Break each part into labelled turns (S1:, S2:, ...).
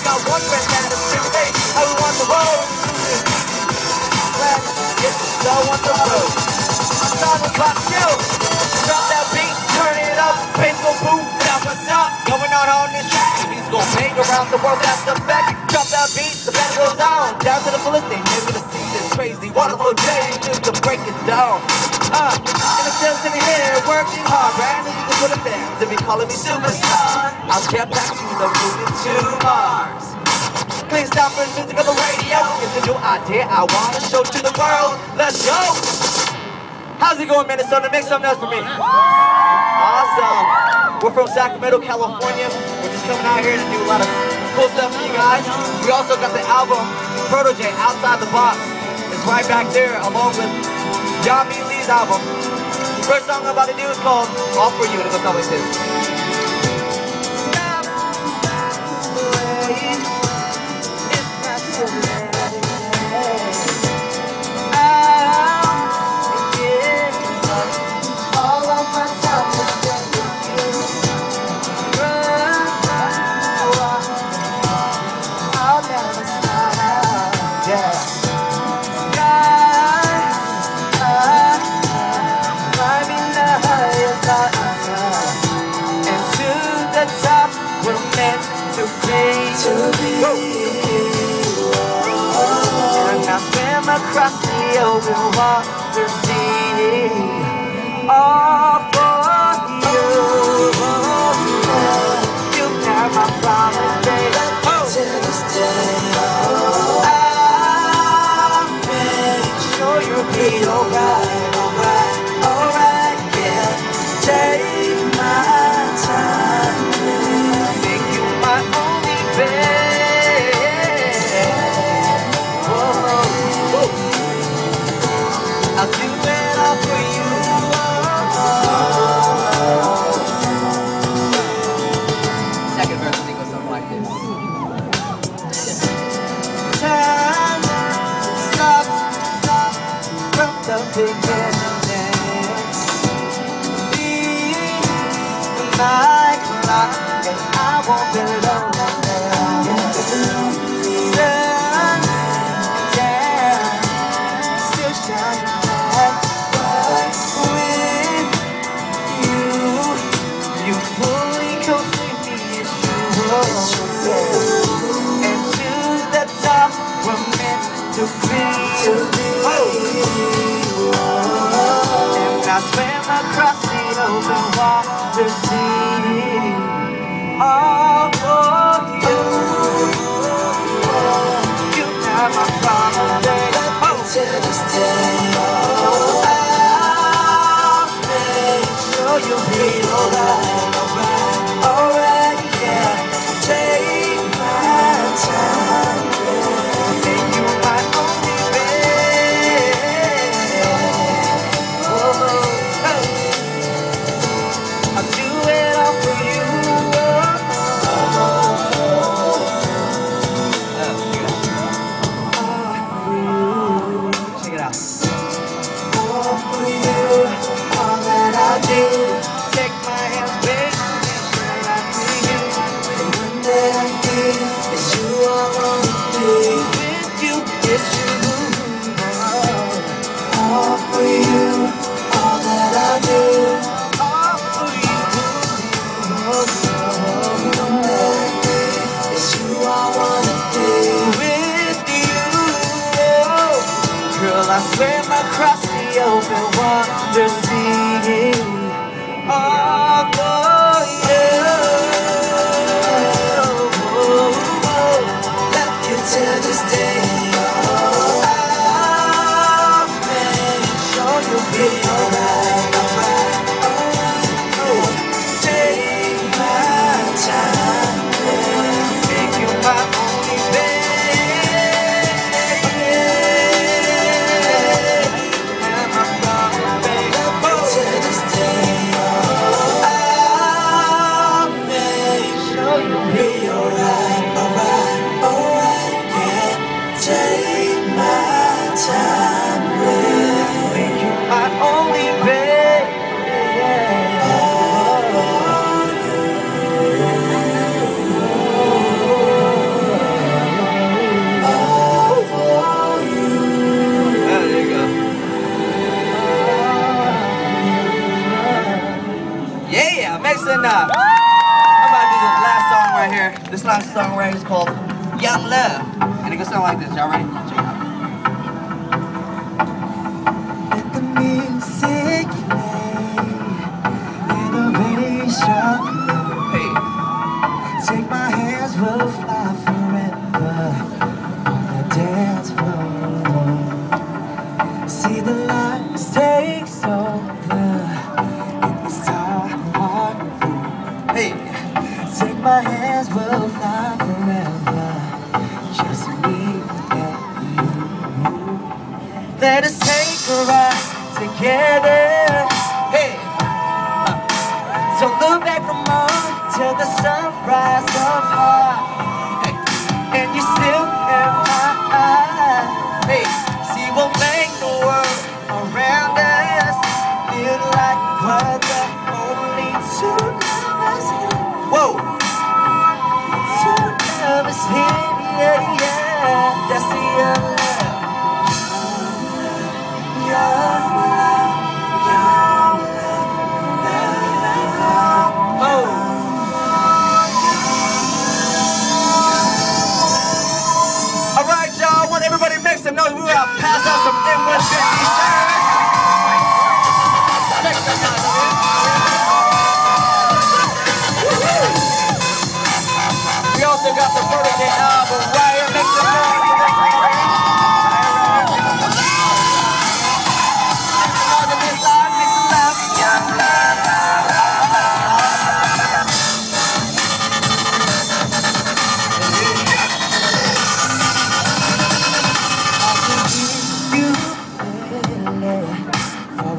S1: got one friend that is still hey, I want the world. It's so on the road. Start the clock, yo. Drop that beat, turn it up, baseball boom, that's what's up. Going on this track, he's gon' bang around the world, that's the fact. Drop that beat, the band goes down to the fullest. They never to see this crazy, wonderful day, just to break it down. And I'm just in here, working hard, right? And you can put it there, to be calling me superstar. I'll get back to the moving to Mars. Please stop for music on the radio. It's a new idea I wanna show to the world. Let's go! How's it going, Minnesota? Make some noise for me. Awesome. We're from Sacramento, California. We're just coming out here to do a lot of cool stuff for you guys. We also got the album Protege, Outside the Box. It's right back there, along with Yami Lee's album. First song I'm about to do is called All For You, and it goes like this. Across the open water sea, all for you. You have my promise, baby. To this day, I'll make sure you'll be alright, alright, alright. Yeah, take my time, make you my only baby. I'll do it all for you. Second verse, I think, goes something like this. Time stops from the beginning. Be my clock, and I won't be alone. Sun down, still shining. And to the top, we're meant to be. And I swim across the open water sea, all for you. You have my promise, baby. To this day, I'll make sure you'll be alright, alright, alright, yeah. Take my time, make you my only babe. Oh, I'll do it all for you. Check it out. All for you, all that I do. Take my hand, baby. All for you, all that I do. All for you, it's you I wanna be with you. Girl, I swim across the open water sea, all for you. Love you till this day. You'll be alright, alright, alright. Take my time, make you my only babe. And my promise, baby. Mixing up. I'm about to do this last song right here. This last song right here is called Young Love. And it goes something like this. Y'all ready? Check it out.
S2: Let the music play in a really sharp note.
S1: Hey.
S2: Take my hands, we'll fly forever on the dance floor. See the lights take over in this heart.
S1: Hey.
S2: Take my hands, we'll fly forever. Just me and you. Let us take a ride together.
S1: Hey.
S2: Don't look back no more till the sunrise of heart.
S1: Hey.
S2: And you still in my eyes.
S1: Hey.
S2: See, we'll make the world around us feel like we're the only two lovers here.
S1: Whoa.
S2: Two lovers here, yeah, yeah. That's the young love. Young love, young love.
S1: Oh. All right, y'all. I want everybody to make some noise. We're gonna pass out some M150. Make some noise, man. We also got the Protege album right here. Make some noise.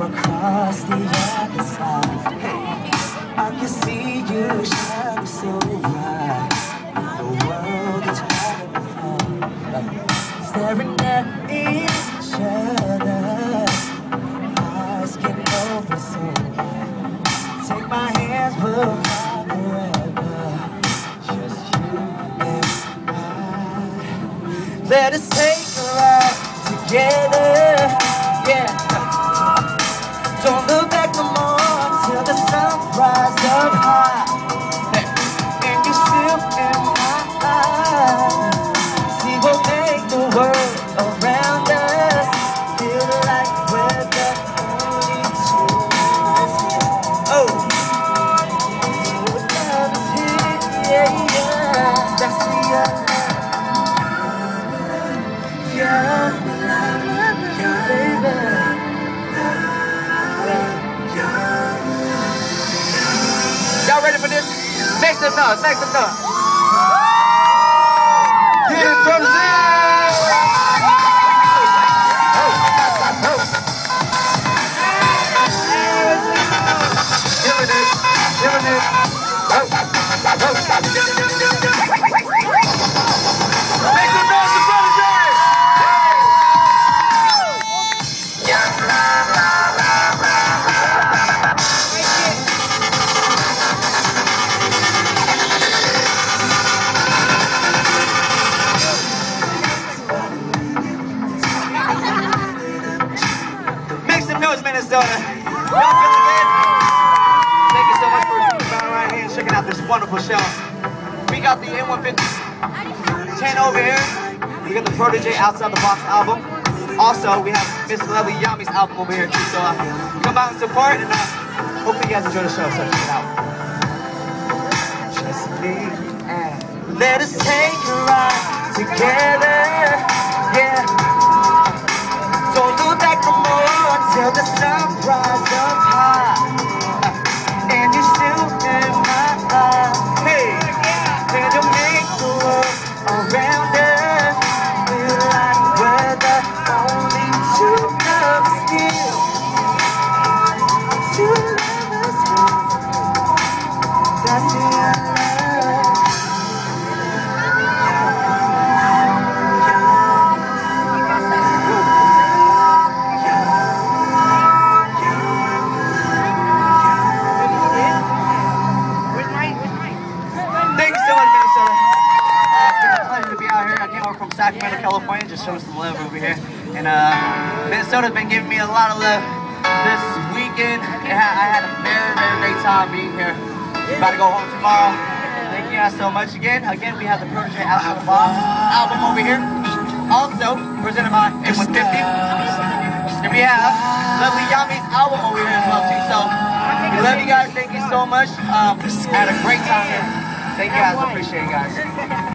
S2: Across the other side, I can see you shining so bright. The world is falling apart, staring at each other. Eyes can open so wide. Take my hands, we'll fly forever. Just you and I. Let us take a ride together. Yeah. Don't look back no more till the sunrise up high. And you still in my eyes. See, we'll make the world around us feel like we're the only two lovers here.
S1: Oh.
S2: Two lovers here, yeah, yeah. That's the young love. Young love, baby.
S1: Y'all ready for this? Make some noise, make some noise. Get it from Make some noise for Protege! Minnesota. Y'all feeling good? Thank you so much for coming right here and checking out this wonderful show. We got the M150 10 over here. We got the Protege Outside the Box album. Also, we have Miss Lovely Yami's album over here too. So come out and support, and hopefully you guys enjoy the show. So check it out.
S2: Just me and let us take a ride together. Yeah. Don't look back no more till the sunrise up high. And you still in my eyes. Hey, can you make the world around us feel like we're the only two lovers here? Two lovers here. That's the young love.
S1: From Sacramento, California, just showing some love over here. And Minnesota's been giving me a lot of love this weekend. I had a very, very great time being here. About to go home tomorrow. Thank you guys so much again. Again, we have the Protege Out of the Box album over here. Also, presented by M150. And we have Lovely Yami's album over here as well too. So, we love you guys. Thank you so much. Had a great time here. Thank you guys. Appreciate you guys.